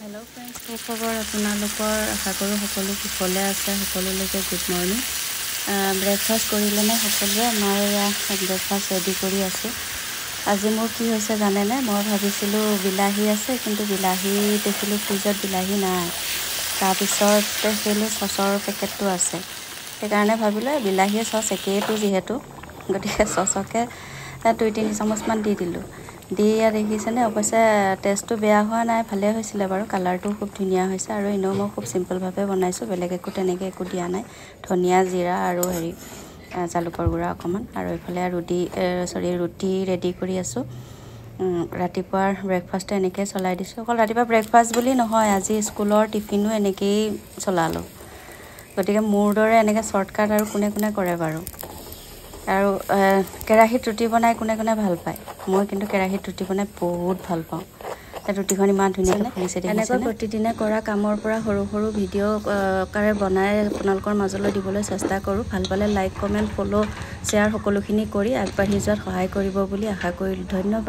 hello friends কি খবৰ আপোনালোকৰ আশা কৰো সকলো কুশলে আছে সকলোলৈকে গুড মৰ্নিং ব্ৰেকফাষ্ট কৰিলে নে সকলোৱে মই ব্ৰেকফাষ্ট ৰেডি কৰি আছো আজি মোৰ কি হৈছে জানে নে মই ভাবিছিলো বিলাহী আছে কিন্তু বিলাহী দেখিলো ফ্ৰিজত বিলাহী নাই তাৰ পিছত দেখিলো সসৰ পেকেটটো আছে সেইকাৰণে ভাবিলো বিলাহী সস একেইটো যেহেতু গতিকে সসকে 2-3 চামুচমান দি দিলো দিয়া দেখিছেনে অৱশ্যে টেষ্টটো বেয়া হোৱা নাই ভালে হৈছিল বাৰু কালাৰটো খুব ধুনিয়া হৈছে আৰু ইনো মই খুব সিম্পল ভাবে বনাইছো বেলেগ একো তেনেকে একো দিয়া নাই ধনিয়া জিৰা আৰু হেৰি জালুকৰ গুড়া অকমান আৰু ইফালে ৰুটি ৰেডি কৰি আছো ৰাতিপুৱাৰ ব্ৰেকফাষ্ট এনেকে চলাই দিছো অকল ৰাতিপুৱা ব্ৰেকফাষ্ট বুলি নহয় আজি স্কুলৰ টিফিনো এনেকেই চলালো গতিকে মোৰ দৰে এনেকে শৰ্টকাট আৰু কোনে কোনে কৰে বাৰু আৰু কেৰাহীত ৰুটি বনাই কোনে কোনে ভাল পায় মই কিন্তু কেৰাহীত ৰুটি বনাই বহুত ভাল পাওঁ ৰুটিখন ইমান ধুনীয়াকৈ ফুলিছে এনেকৈ প্ৰতিদিনে কৰা কামৰ পৰা সৰু সৰু ভিডিও কাৰে বনাই আপোনালোকৰ মাজলৈ দিবলৈ চেষ্টা কৰো ভাল পালে লাইক কমেন্ট ফলো শেয়াৰ সকলোখিনি কৰি আগবাঢ়ি যোৱাত সহায় কৰিব বুলি আশা কৰিলো ধন্যবাদ